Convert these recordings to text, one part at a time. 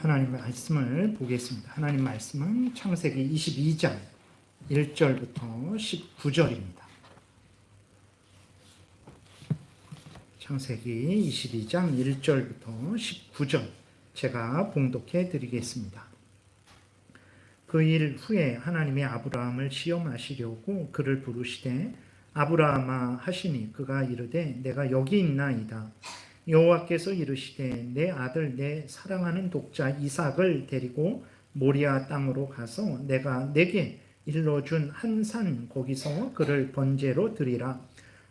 하나님 말씀을 보겠습니다. 하나님 말씀은 창세기 22장 1절부터 19절입니다. 창세기 22장 1절부터 19절 제가 봉독해 드리겠습니다. 그 일 후에 하나님이 아브라함을 시험하시려고 그를 부르시되 아브라함아 하시니 그가 이르되 내가 여기 있나이다. 여호와께서 이르시되 내 아들 내 사랑하는 독자 이삭을 데리고 모리아 땅으로 가서 내가 내게 일러준 한 산 거기서 그를 번제로 드리라.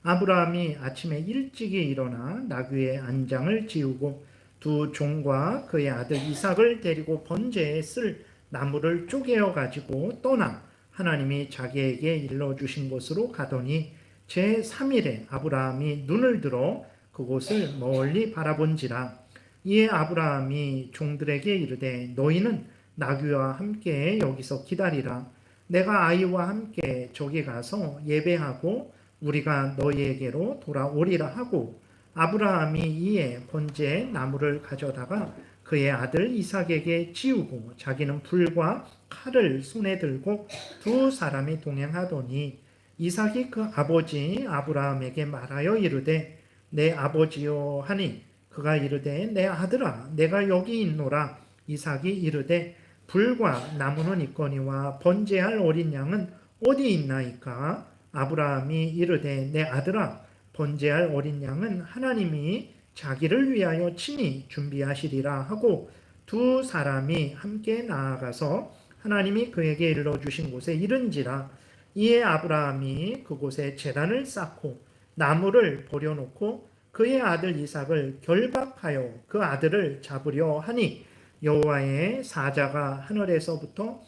아브라함이 아침에 일찍이 일어나 나귀의 안장을 지우고 두 종과 그의 아들 이삭을 데리고 번제에 쓸 나무를 쪼개어 가지고 떠나 하나님이 자기에게 일러주신 곳으로 가더니 제3일에 아브라함이 눈을 들어 그곳을 멀리 바라본지라. 이에 아브라함이 종들에게 이르되 너희는 나귀와 함께 여기서 기다리라. 내가 아이와 함께 저기 가서 예배하고 우리가 너희에게로 돌아오리라 하고 아브라함이 이에 번제의 나무를 가져다가 그의 아들 이삭에게 지우고 자기는 불과 칼을 손에 들고 두 사람이 동행하더니 이삭이 그 아버지 아브라함에게 말하여 이르되 내 아버지요 하니 그가 이르되 내 아들아 내가 여기 있노라. 이삭이 이르되 불과 나무는 있거니와 번제할 어린 양은 어디 있나이까. 아브라함이 이르되 내 아들아 번제할 어린 양은 하나님이 자기를 위하여 친히 준비하시리라 하고 두 사람이 함께 나아가서 하나님이 그에게 일러주신 곳에 이른지라. 이에 아브라함이 그곳에 제단을 쌓고 나무를 버려놓고 그의 아들 이삭을 결박하여 그 아들을 잡으려 하니 여호와의 사자가 하늘에서부터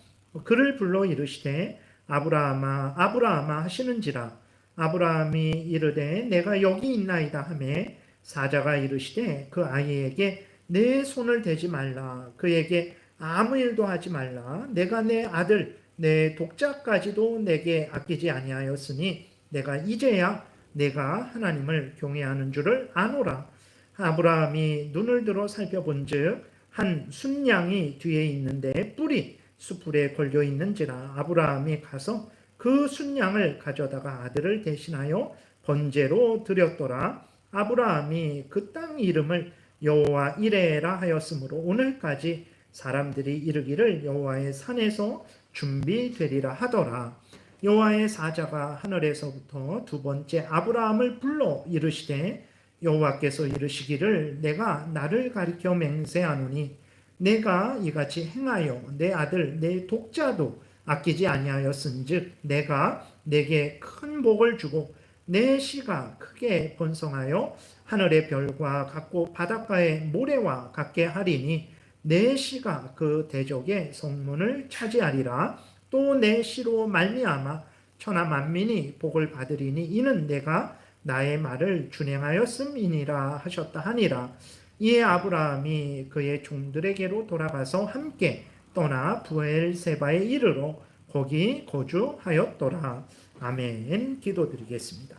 그를 불러 이르시되 아브라함아 아브라함아 하시는지라. 아브라함이 이르되 내가 여기 있나이다 하매 사자가 이르시되 그 아이에게 내 손을 대지 말라. 그에게 아무 일도 하지 말라. 내가 내 아들 내 독자까지도 내게 아끼지 아니하였으니 내가 이제야 내가 하나님을 경외하는 줄을 아노라. 아브라함이 눈을 들어 살펴본즉 한 순양이 뒤에 있는데 뿔이 숯불에 걸려 있는지라. 아브라함이 가서 그 순양을 가져다가 아들을 대신하여 번제로 드렸더라. 아브라함이 그 땅 이름을 여호와 이레라 하였으므로 오늘까지 사람들이 이르기를 여호와의 산에서 준비되리라 하더라. 여호와의 사자가 하늘에서부터 두 번째 아브라함을 불러 이르시되 여호와께서 이르시기를 내가 나를 가리켜 맹세하노니 내가 이같이 행하여 내 아들 내 독자도 아끼지 아니하였은즉 내가 내게 큰 복을 주고 내 씨가 크게 번성하여 하늘의 별과 같고 바닷가의 모래와 같게 하리니 내 씨가 그 대적의 성문을 차지하리라. 또 내 씨로 말미암아 천하 만민이 복을 받으리니 이는 내가 나의 말을 준행하였음이니라 하셨다 하니라. 이에 아브라함이 그의 종들에게로 돌아가서 함께 떠나 부엘세바에 이르러 거기 거주하였더라. 아멘. 기도드리겠습니다.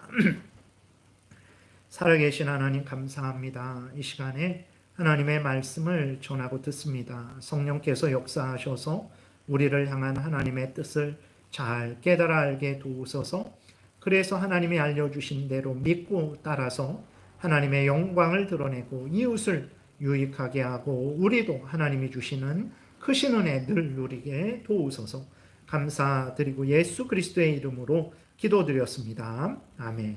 살아계신 하나님 감사합니다. 이 시간에 하나님의 말씀을 전하고 듣습니다. 성령께서 역사하셔서 우리를 향한 하나님의 뜻을 잘 깨달아 알게 도우소서. 그래서 하나님이 알려주신 대로 믿고 따라서 하나님의 영광을 드러내고 이웃을 유익하게 하고 우리도 하나님이 주시는 크신 은혜 늘 누리게 도우소서. 감사드리고 예수 그리스도의 이름으로 기도드렸습니다. 아멘.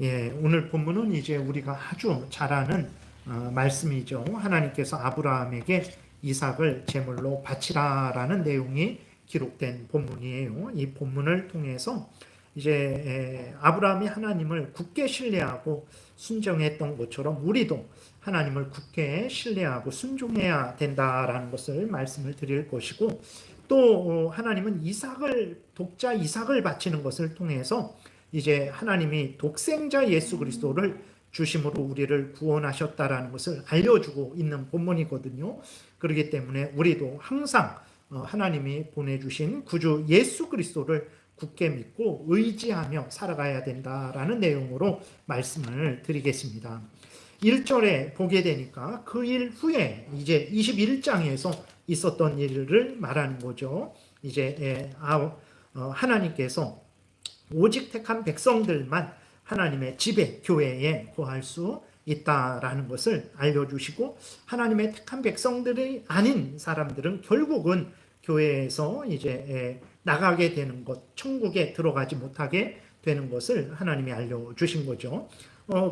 예, 오늘 본문은 이제 우리가 아주 잘 아는 말씀이죠. 하나님께서 아브라함에게 이삭을 제물로 바치라라는 내용이 기록된 본문이에요. 이 본문을 통해서 이제 아브라함이 하나님을 굳게 신뢰하고 순종했던 것처럼 우리도 하나님을 굳게 신뢰하고 순종해야 된다라는 것을 말씀을 드릴 것이고 또 하나님은 독자 이삭을 바치는 것을 통해서 이제 하나님이 독생자 예수 그리스도를 주심으로 우리를 구원하셨다라는 것을 알려주고 있는 본문이거든요. 그렇기 때문에 우리도 항상 하나님이 보내주신 구주 예수 그리스도를 굳게 믿고 의지하며 살아가야 된다라는 내용으로 말씀을 드리겠습니다. 1절에 보게 되니까 그 일 후에 이제 21장에서 있었던 일을 말하는 거죠. 이제 하나님께서 오직 택한 백성들만 하나님의 집에, 교회에 거할 수 있다라는 것을 알려주시고, 하나님의 택한 백성들이 아닌 사람들은 결국은 교회에서 이제 나가게 되는 것, 천국에 들어가지 못하게 되는 것을 하나님이 알려주신 거죠.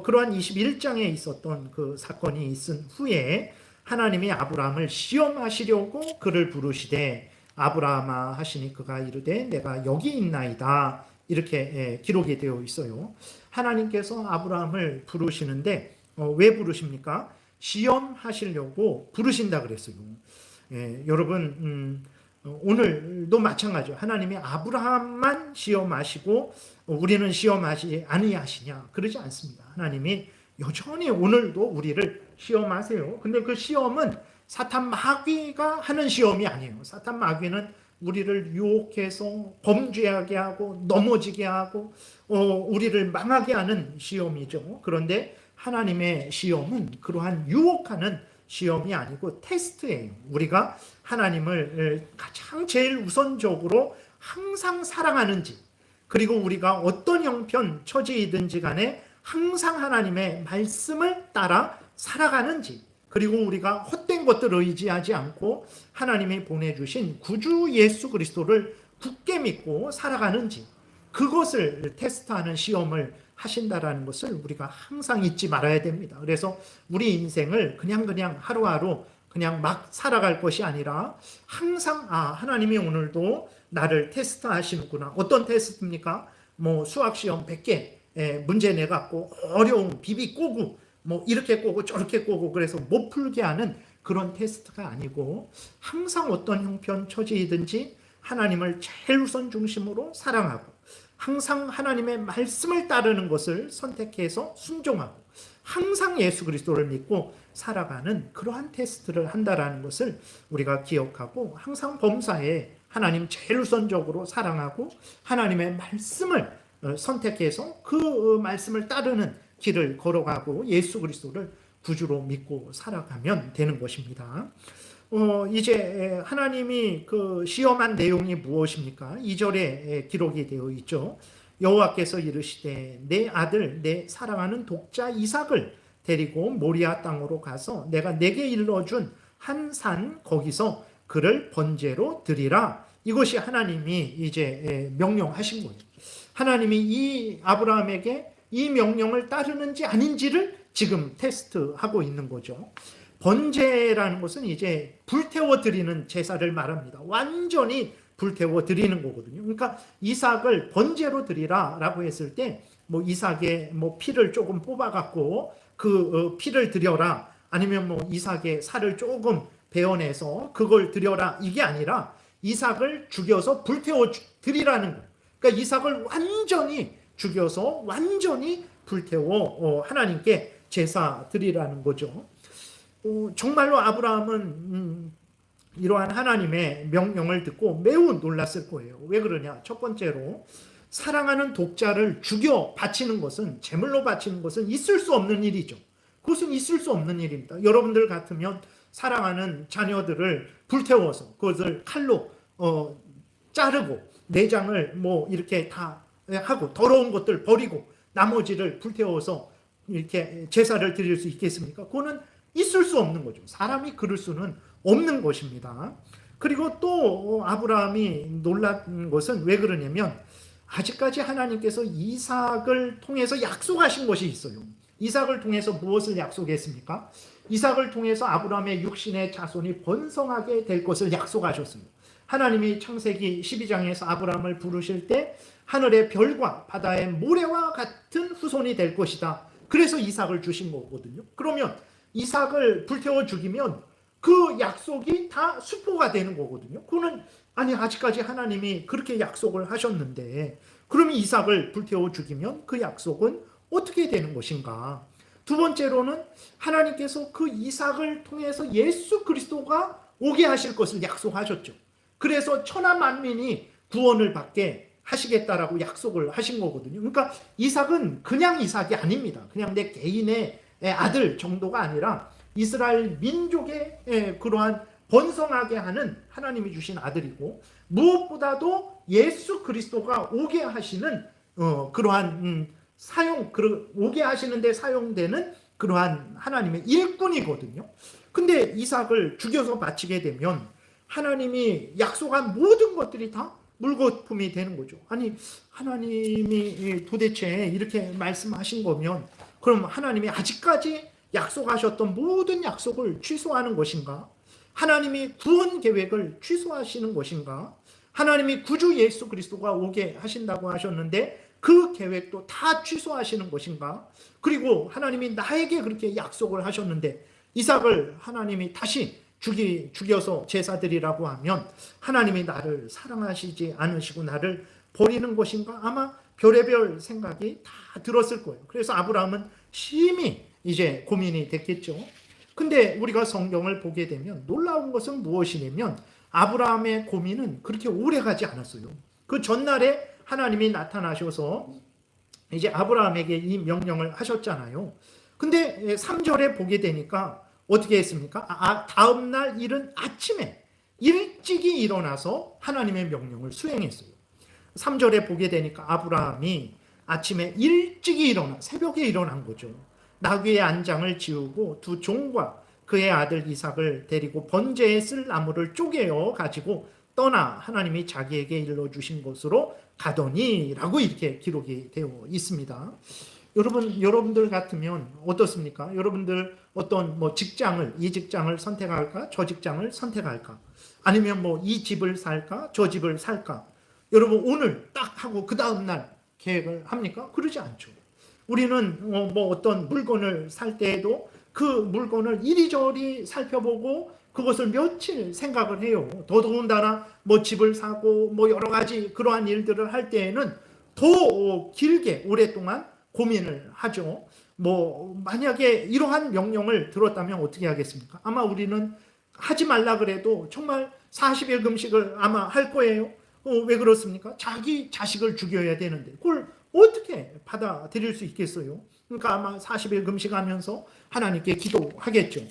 그러한 21장에 있었던 그 사건이 있은 후에 하나님이 아브라함을 시험하시려고 그를 부르시되, 아브라함아 하시니 그가 이르되 내가 여기 있나이다, 이렇게 기록이 되어 있어요. 하나님께서 아브라함을 부르시는데 왜 부르십니까? 시험하시려고 부르신다 그랬어요. 여러분, 오늘도 마찬가지죠. 하나님이 아브라함만 시험하시고 우리는 시험하지 아니하시냐, 그러지 않습니다. 하나님이 여전히 오늘도 우리를 시험하세요. 근데 그 시험은 사탄 마귀가 하는 시험이 아니에요. 사탄 마귀는 우리를 유혹해서 범죄하게 하고 넘어지게 하고 우리를 망하게 하는 시험이죠. 그런데 하나님의 시험은 그러한 유혹하는 시험이 아니고 테스트예요. 우리가 하나님을 가장 제일 우선적으로 항상 사랑하는지, 그리고 우리가 어떤 형편 처지이든지 간에 항상 하나님의 말씀을 따라 살아가는지, 그리고 우리가 헛된 것들을 의지하지 않고 하나님이 보내주신 구주 예수 그리스도를 굳게 믿고 살아가는지, 그것을 테스트하는 시험을 하신다라는 것을 우리가 항상 잊지 말아야 됩니다. 그래서 우리 인생을 그냥 하루하루 그냥 막 살아갈 것이 아니라 항상 하나님이 오늘도 나를 테스트하시는구나. 어떤 테스트입니까? 수학 시험 100개 문제 내갖고 어려운 비비 꼬고 이렇게 꼬고 저렇게 꼬고 그래서 못 풀게 하는 그런 테스트가 아니고, 항상 어떤 형편 처지이든지 하나님을 제일 우선 중심으로 사랑하고 항상 하나님의 말씀을 따르는 것을 선택해서 순종하고 항상 예수 그리스도를 믿고 살아가는 그러한 테스트를 한다라는 것을 우리가 기억하고, 항상 범사에 하나님 제일 우선적으로 사랑하고 하나님의 말씀을 선택해서 그 말씀을 따르는 길을 걸어가고 예수 그리스도를 구주로 믿고 살아가면 되는 것입니다. 이제 하나님이 그 시험한 내용이 무엇입니까? 2절에 기록이 되어 있죠. 여호와께서 이르시되 내 아들 내 사랑하는 독자 이삭을 데리고 모리아 땅으로 가서 내가 내게 일러준 한 산 거기서 그를 번제로 드리라. 이것이 하나님이 이제 명령하신 거예요. 하나님이 이 아브라함에게 이 명령을 따르는지 아닌지를 지금 테스트하고 있는 거죠. 번제라는 것은 이제 불태워 드리는 제사를 말합니다. 완전히 불태워 드리는 거거든요. 그러니까 이삭을 번제로 드리라라고 했을 때 이삭의 피를 조금 뽑아 갖고 그 피를 드려라, 아니면 이삭의 살을 조금 베어내서 그걸 드려라, 이게 아니라 이삭을 죽여서 불태워 드리라는 거예요. 그러니까 이삭을 완전히 죽여서 완전히 불태워 하나님께 제사 드리라는 거죠. 정말로 아브라함은 이러한 하나님의 명령을 듣고 매우 놀랐을 거예요. 왜 그러냐? 첫 번째로 사랑하는 독자를 죽여 바치는 것은, 제물로 바치는 것은 있을 수 없는 일이죠. 그것은 있을 수 없는 일입니다. 여러분들 같으면 사랑하는 자녀들을 불태워서 그것을 칼로 자르고 내장을 이렇게 다 하고 더러운 것들 버리고 나머지를 불태워서 이렇게 제사를 드릴 수 있겠습니까? 그거는 있을 수 없는 거죠. 사람이 그럴 수는 없는 것입니다. 그리고 또 아브라함이 놀란 것은 왜 그러냐면, 아직까지 하나님께서 이삭을 통해서 약속하신 것이 있어요. 이삭을 통해서 무엇을 약속했습니까? 이삭을 통해서 아브라함의 육신의 자손이 번성하게 될 것을 약속하셨어요. 하나님이 창세기 12장에서 아브라함을 부르실 때 하늘의 별과 바다의 모래와 같은 후손이 될 것이다. 그래서 이삭을 주신 거거든요. 그러면 이삭을 불태워 죽이면 그 약속이 다 수포가 되는 거거든요. 그거는 아직까지 하나님이 그렇게 약속을 하셨는데, 그러면 이삭을 불태워 죽이면 그 약속은 어떻게 되는 것인가? 두 번째로는 하나님께서 그 이삭을 통해서 예수 그리스도가 오게 하실 것을 약속하셨죠. 그래서 천하 만민이 구원을 받게 하시겠다라고 약속을 하신 거거든요. 그러니까 이삭은 그냥 이삭이 아닙니다. 그냥 내 개인의 아들 정도가 아니라 이스라엘 민족의 그러한 번성하게 하는 하나님이 주신 아들이고, 무엇보다도 예수 그리스도가 오게 하시는 그러한 오게 하시는데 사용되는 그러한 하나님의 일꾼이거든요. 근데 이삭을 죽여서 바치게 되면 하나님이 약속한 모든 것들이 다 물거품이 되는 거죠. 아니, 하나님이 도대체 이렇게 말씀하신 거면 그럼 하나님이 아직까지 약속하셨던 모든 약속을 취소하는 것인가? 하나님이 구원 계획을 취소하시는 것인가? 하나님이 구주 예수 그리스도가 오게 하신다고 하셨는데 그 계획도 다 취소하시는 것인가? 그리고 하나님이 나에게 그렇게 약속을 하셨는데 이삭을 하나님이 다시 죽여서 제사 드리라고 하면 하나님이 나를 사랑하시지 않으시고 나를 버리는 것인가? 아마 별의별 생각이 다 들었을 거예요. 그래서 아브라함은 심히 이제 고민이 됐겠죠. 근데 우리가 성경을 보게 되면 놀라운 것은 무엇이냐면 아브라함의 고민은 그렇게 오래 가지 않았어요. 그 전날에 하나님이 나타나셔서 이제 아브라함에게 이 명령을 하셨잖아요. 근데 3절에 보게 되니까 어떻게 했습니까? 다음날 이른 아침에 일찍이 일어나서 하나님의 명령을 수행했어요. 3절에 보게 되니까 아브라함이 아침에 일찍이 일어나 새벽에 일어난 거죠. 나귀의 안장을 지우고 두 종과 그의 아들 이삭을 데리고 번제에 쓸 나무를 쪼개어 가지고 떠나 하나님이 자기에게 일러주신 곳으로 가더니라고 이렇게 기록이 되어 있습니다. 여러분들 같으면 어떻습니까? 여러분들 어떤 직장을, 이 직장을 선택할까? 저 직장을 선택할까? 아니면 이 집을 살까? 저 집을 살까? 여러분 오늘 딱 하고 그 다음날 계획을 합니까? 그러지 않죠. 우리는 어떤 물건을 살 때에도 그 물건을 이리저리 살펴보고 그것을 며칠 생각을 해요. 더더군다나 집을 사고 여러 가지 그러한 일들을 할 때에는 더 길게 오랫동안 고민을 하죠. 만약에 이러한 명령을 들었다면 어떻게 하겠습니까? 아마 우리는 하지 말라 그래도 정말 40일 금식을 아마 할 거예요. 왜 그렇습니까? 자기 자식을 죽여야 되는데 그걸 어떻게 받아들일 수 있겠어요? 그러니까 아마 40일 금식하면서 하나님께 기도하겠죠.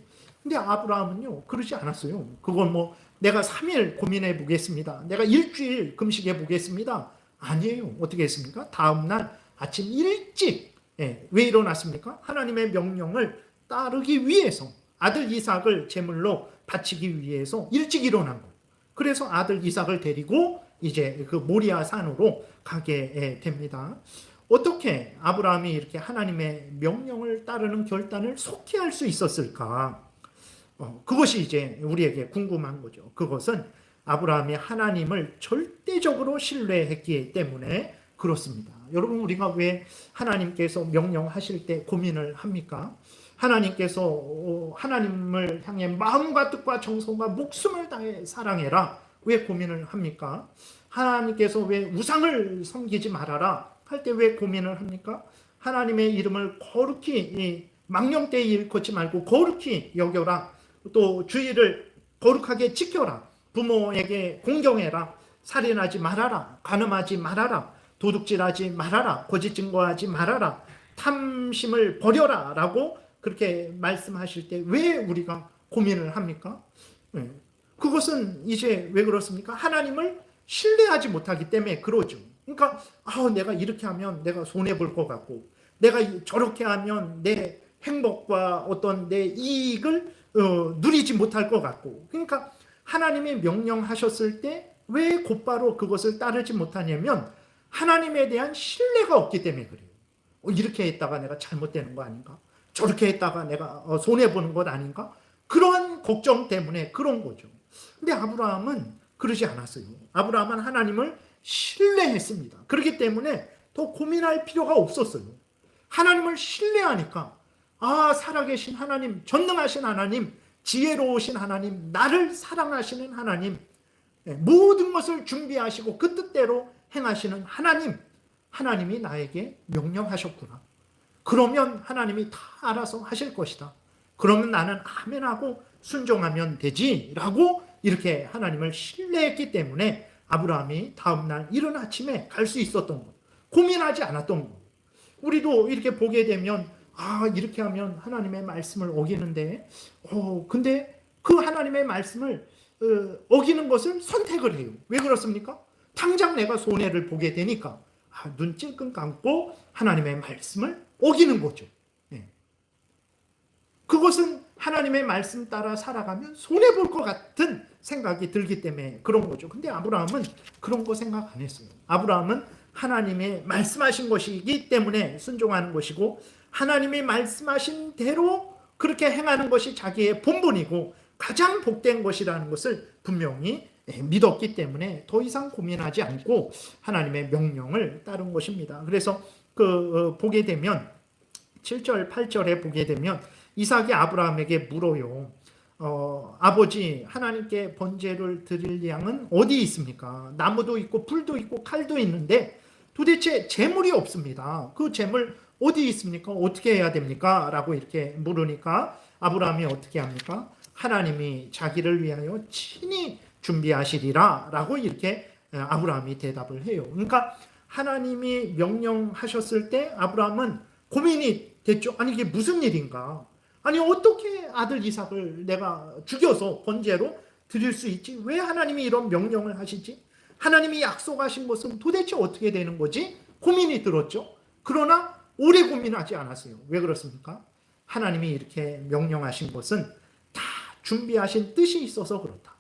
근데 아브라함은요 그러지 않았어요. 그건 내가 3일 고민해 보겠습니다. 내가 일주일 금식해 보겠습니다. 아니에요. 어떻게 했습니까? 다음날 아침 일찍 왜 일어났습니까? 하나님의 명령을 따르기 위해서 아들 이삭을 제물로 바치기 위해서 일찍 일어난 거예요. 그래서 아들 이삭을 데리고 이제 그 모리아 산으로 가게 됩니다. 어떻게 아브라함이 이렇게 하나님의 명령을 따르는 결단을 속히 할 수 있었을까? 그것이 이제 우리에게 궁금한 거죠. 그것은 아브라함이 하나님을 절대적으로 신뢰했기 때문에 그렇습니다. 여러분 우리가 왜 하나님께서 명령하실 때 고민을 합니까? 하나님께서 하나님을 향해 마음과 뜻과 정성과 목숨을 다해 사랑해라. 왜 고민을 합니까? 하나님께서 왜 우상을 섬기지 말아라 할 때 왜 고민을 합니까? 하나님의 이름을 거룩히 망령되이 일컫지 말고 거룩히 여겨라. 또 주의를 거룩하게 지켜라. 부모에게 공경해라. 살인하지 말아라. 간음하지 말아라. 도둑질하지 말아라. 거짓 증거하지 말아라. 탐심을 버려라 라고 그렇게 말씀하실 때 왜 우리가 고민을 합니까? 그것은 이제 왜 그렇습니까? 하나님을 신뢰하지 못하기 때문에 그러죠. 그러니까 내가 이렇게 하면 내가 손해볼 것 같고 내가 저렇게 하면 내 행복과 어떤 내 이익을 누리지 못할 것 같고, 그러니까 하나님이 명령하셨을 때 왜 곧바로 그것을 따르지 못하냐면 하나님에 대한 신뢰가 없기 때문에 그래요. 이렇게 했다가 내가 잘못되는 거 아닌가? 저렇게 했다가 내가 손해보는 것 아닌가? 그러한 걱정 때문에 그런 거죠. 근데 아브라함은 그러지 않았어요. 아브라함은 하나님을 신뢰했습니다. 그렇기 때문에 더 고민할 필요가 없었어요. 하나님을 신뢰하니까 살아계신 하나님, 전능하신 하나님, 지혜로우신 하나님, 나를 사랑하시는 하나님, 모든 것을 준비하시고 그 뜻대로 행하시는 하나님, 하나님이 나에게 명령하셨구나. 그러면 하나님이 다 알아서 하실 것이다. 그러면 나는 아멘하고 순종하면 되지 라고 이렇게 하나님을 신뢰했기 때문에 아브라함이 다음날 이른 아침에 갈 수 있었던 것, 고민하지 않았던 것. 우리도 이렇게 보게 되면 이렇게 하면 하나님의 말씀을 어기는데, 근데 그 하나님의 말씀을 어기는 것을 선택을 해요. 왜 그렇습니까? 당장 내가 손해를 보게 되니까 눈 찔끔 감고 하나님의 말씀을 어기는 거죠. 네. 그것은 하나님의 말씀 따라 살아가면 손해볼 것 같은 생각이 들기 때문에 그런 거죠. 근데 아브라함은 그런 거 생각 안 했어요. 아브라함은 하나님의 말씀하신 것이기 때문에 순종하는 것이고, 하나님이 말씀하신 대로 그렇게 행하는 것이 자기의 본분이고 가장 복된 것이라는 것을 분명히 믿었기 때문에 더 이상 고민하지 않고 하나님의 명령을 따른 것입니다. 그래서 보게 되면 7절, 8절에 보게 되면 이삭이 아브라함에게 물어요. 아버지, 하나님께 번제를 드릴 양은 어디 있습니까? 나무도 있고 불도 있고 칼도 있는데 도대체 재물이 없습니다. 그 재물 어디 있습니까? 어떻게 해야 됩니까? 라고 이렇게 물으니까 아브라함이 어떻게 합니까? 하나님이 자기를 위하여 친히 준비하시리라 라고 이렇게 아브라함이 대답을 해요. 그러니까 하나님이 명령하셨을 때 아브라함은 고민이 됐죠. 아니 이게 무슨 일인가? 아니 어떻게 아들 이삭을 내가 죽여서 번제로 드릴 수 있지? 왜 하나님이 이런 명령을 하시지? 하나님이 약속하신 것은 도대체 어떻게 되는 거지? 고민이 들었죠. 그러나 오래 고민하지 않았어요. 왜 그렇습니까? 하나님이 이렇게 명령하신 것은 다 준비하신 뜻이 있어서 그렇다.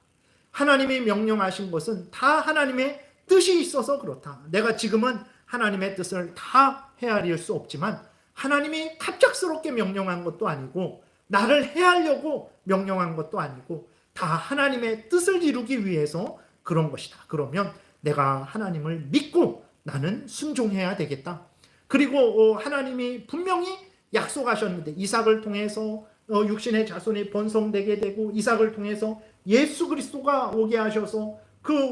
하나님이 명령하신 것은 다 하나님의 뜻이 있어서 그렇다. 내가 지금은 하나님의 뜻을 다 헤아릴 수 없지만 하나님이 갑작스럽게 명령한 것도 아니고 나를 해하려고 명령한 것도 아니고 다 하나님의 뜻을 이루기 위해서 그런 것이다. 그러면 내가 하나님을 믿고 나는 순종해야 되겠다. 그리고 하나님이 분명히 약속하셨는데 이삭을 통해서 육신의 자손이 번성되게 되고 이삭을 통해서 예수 그리스도가 오게 하셔서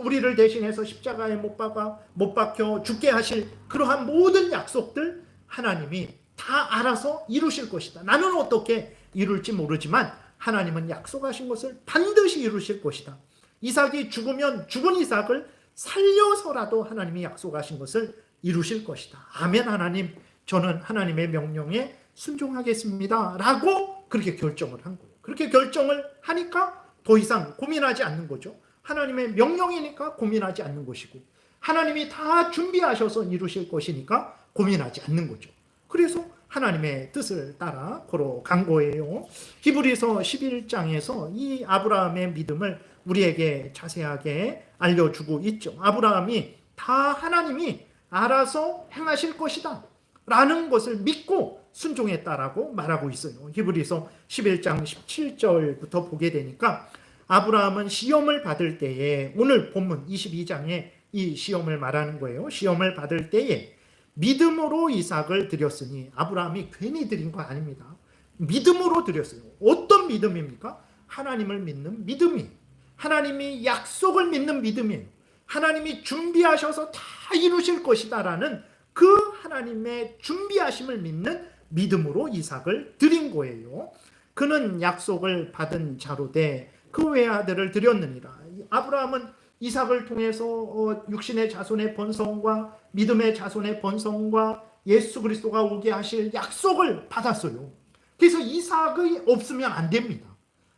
우리를 대신해서 십자가에 못 박혀 죽게 하실 그러한 모든 약속들 하나님이 다 알아서 이루실 것이다. 나는 어떻게 이룰지 모르지만 하나님은 약속하신 것을 반드시 이루실 것이다. 이삭이 죽으면 죽은 이삭을 살려서라도 하나님이 약속하신 것을 이루실 것이다. 아멘. 하나님, 저는 하나님의 명령에 순종하겠습니다. 라고 그렇게 결정을 한 거예요. 그렇게 결정을 하니까 더 이상 고민하지 않는 거죠. 하나님의 명령이니까 고민하지 않는 것이고 하나님이 다 준비하셔서 이루실 것이니까 고민하지 않는 거죠. 그래서 하나님의 뜻을 따라 걸어간 거예요. 히브리서 11장에서 이 아브라함의 믿음을 우리에게 자세하게 알려주고 있죠. 아브라함이 다 하나님이 알아서 행하실 것이다 라는 것을 믿고 순종했다라고 말하고 있어요. 히브리서 11장 17절부터 보게 되니까 아브라함은 시험을 받을 때에, 오늘 본문 22장에 이 시험을 말하는 거예요. 시험을 받을 때에 믿음으로 이삭을 드렸으니, 아브라함이 괜히 드린 거 아닙니다. 믿음으로 드렸어요. 어떤 믿음입니까? 하나님을 믿는 믿음이, 하나님이 약속을 믿는 믿음이에요. 하나님이 준비하셔서 다 이루실 것이다라는 그 하나님의 준비하심을 믿는 믿음으로 이삭을 드린 거예요. 그는 약속을 받은 자로되 그 외아들을 드렸느니라. 아브라함은 이삭을 통해서 육신의 자손의 번성과 믿음의 자손의 번성과 예수 그리스도가 오게 하실 약속을 받았어요. 그래서 이삭이 없으면 안 됩니다.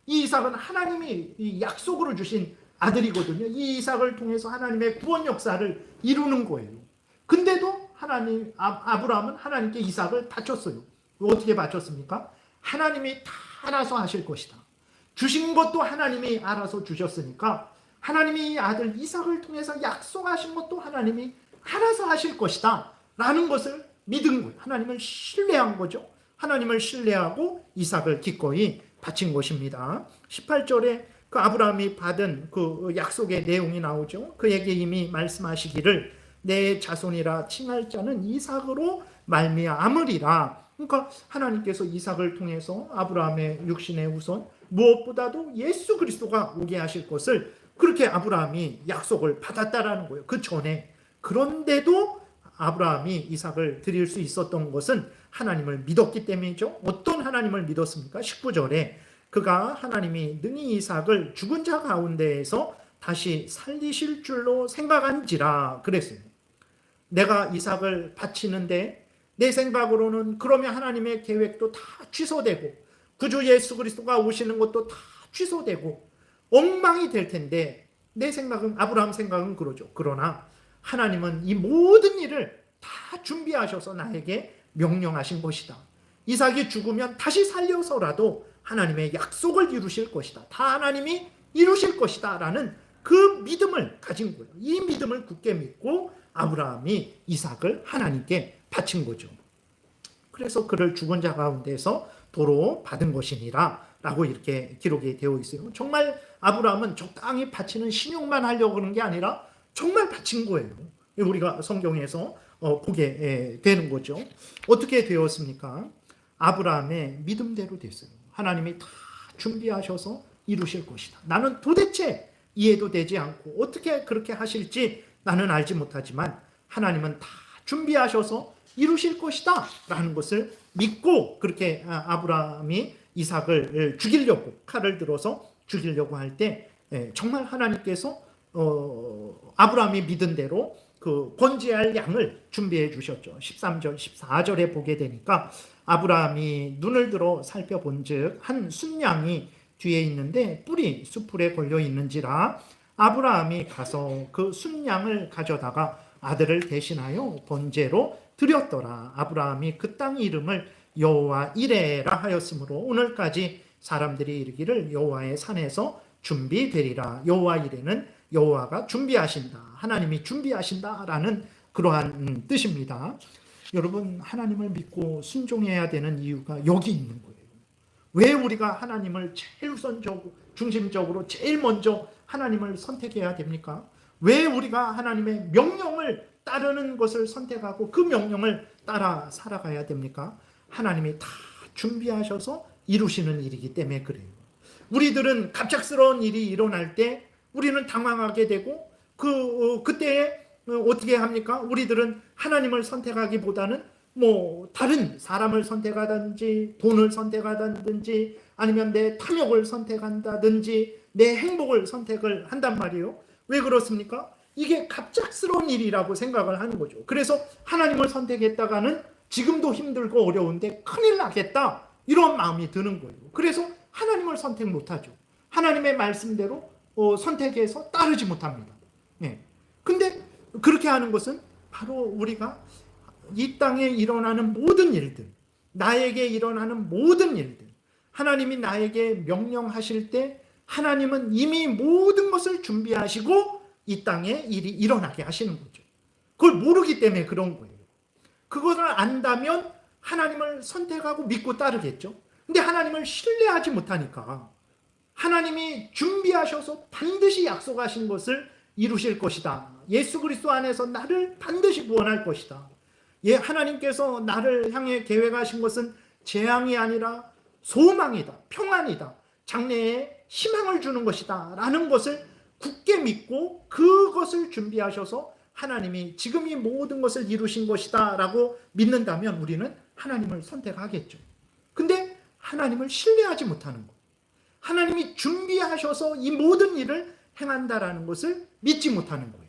이 이삭은 하나님이 약속으로 주신 아들이거든요. 이 이삭을 통해서 하나님의 구원 역사를 이루는 거예요. 근데도 아브라함은 하나님께 이삭을 바쳤어요. 어떻게 바쳤습니까? 하나님이 다 알아서 하실 것이다. 주신 것도 하나님이 알아서 주셨으니까 하나님이 아들 이삭을 통해서 약속하신 것도 하나님이 알아서 하실 것이다 라는 것을 믿은 거예요. 하나님을 신뢰한 거죠. 하나님을 신뢰하고 이삭을 기꺼이 바친 것입니다. 18절에 그 아브라함이 받은 그 약속의 내용이 나오죠. 그에게 이미 말씀하시기를 내 자손이라 칭할 자는 이삭으로 말미암으리라. 그러니까 하나님께서 이삭을 통해서 아브라함의 육신의 후손, 무엇보다도 예수 그리스도가 오게 하실 것을 그렇게 아브라함이 약속을 받았다라는 거예요. 그 전에. 그런데도 아브라함이 이삭을 드릴 수 있었던 것은 하나님을 믿었기 때문이죠. 어떤 하나님을 믿었습니까? 19절에 그가 하나님이 능히 이삭을 죽은 자 가운데에서 다시 살리실 줄로 생각한지라 그랬어요. 내가 이삭을 바치는데 내 생각으로는 그러면 하나님의 계획도 다 취소되고 구주 예수 그리스도가 오시는 것도 다 취소되고 엉망이 될 텐데 내 생각은 아브라함 생각은 그러죠. 그러나 하나님은 이 모든 일을 다 준비하셔서 나에게 명령하신 것이다. 이삭이 죽으면 다시 살려서라도 하나님의 약속을 이루실 것이다. 다 하나님이 이루실 것이다 라는 그 믿음을 가진 거예요. 이 믿음을 굳게 믿고 아브라함이 이삭을 하나님께 바친 거죠. 그래서 그를 죽은 자 가운데서 도로 받은 것이니라 라고 이렇게 기록이 되어 있어요. 정말 아브라함은 적당히 바치는 신용만 하려고 그런 게 아니라 정말 바친 거예요. 우리가 성경에서 보게 되는 거죠. 어떻게 되었습니까? 아브라함의 믿음대로 됐어요. 하나님이 다 준비하셔서 이루실 것이다. 나는 도대체 이해도 되지 않고 어떻게 그렇게 하실지 나는 알지 못하지만 하나님은 다 준비하셔서 이루실 것이다 라는 것을 믿고 그렇게 아브라함이 이삭을 죽이려고 칼을 들어서 죽이려고 할 때 정말 하나님께서 아브라함이 믿은 대로 그 번제할 양을 준비해 주셨죠. 13절 14절에 보게 되니까 아브라함이 눈을 들어 살펴본즉 한 순양이 뒤에 있는데 뿔이 수풀에 걸려 있는지라 아브라함이 가서 그 순양을 가져다가 아들을 대신하여 번제로 드렸더라. 아브라함이 그 땅 이름을 여호와 이레라 하였으므로 오늘까지 사람들이 이르기를 여호와의 산에서 준비되리라. 여호와 이레는 여호와가 준비하신다. 하나님이 준비하신다라는 그러한 뜻입니다. 여러분 하나님을 믿고 순종해야 되는 이유가 여기 있는 거예요. 왜 우리가 하나님을 제일 우선적으로 중심적으로 제일 먼저 하나님을 선택해야 됩니까? 왜 우리가 하나님의 명령을 따르는 것을 선택하고 그 명령을 따라 살아가야 됩니까? 하나님이 다 준비하셔서 이루시는 일이기 때문에 그래요. 우리들은 갑작스러운 일이 일어날 때 우리는 당황하게 되고 그때 어떻게 합니까? 우리들은 하나님을 선택하기보다는 다른 사람을 선택하든지 돈을 선택하든지 아니면 내 탐욕을 선택한다든지 내 행복을 선택을 한단 말이에요. 왜 그렇습니까? 이게 갑작스러운 일이라고 생각을 하는 거죠. 그래서 하나님을 선택했다가는 지금도 힘들고 어려운데 큰일 나겠다 이런 마음이 드는 거예요. 그래서 하나님을 선택 못하죠. 하나님의 말씀대로 선택해서 따르지 못합니다. 근데 그렇게 하는 것은 바로 우리가 이 땅에 일어나는 모든 일들, 나에게 일어나는 모든 일들, 하나님이 나에게 명령하실 때 하나님은 이미 모든 것을 준비하시고 이 땅에 일이 일어나게 하시는 거죠. 그걸 모르기 때문에 그런 거예요. 그것을 안다면 하나님을 선택하고 믿고 따르겠죠. 근데 하나님을 신뢰하지 못하니까 하나님이 준비하셔서 반드시 약속하신 것을 이루실 것이다. 예수 그리스도 안에서 나를 반드시 구원할 것이다. 하나님께서 나를 향해 계획하신 것은 재앙이 아니라 소망이다. 평안이다. 장래에 희망을 주는 것이다. 라는 것을 굳게 믿고 그것을 준비하셔서 하나님이 지금 이 모든 것을 이루신 것이다 라고 믿는다면 우리는 하나님을 선택하겠죠. 근데 하나님을 신뢰하지 못하는 것, 하나님이 준비하셔서 이 모든 일을 행한다라는 것을 믿지 못하는 거예요.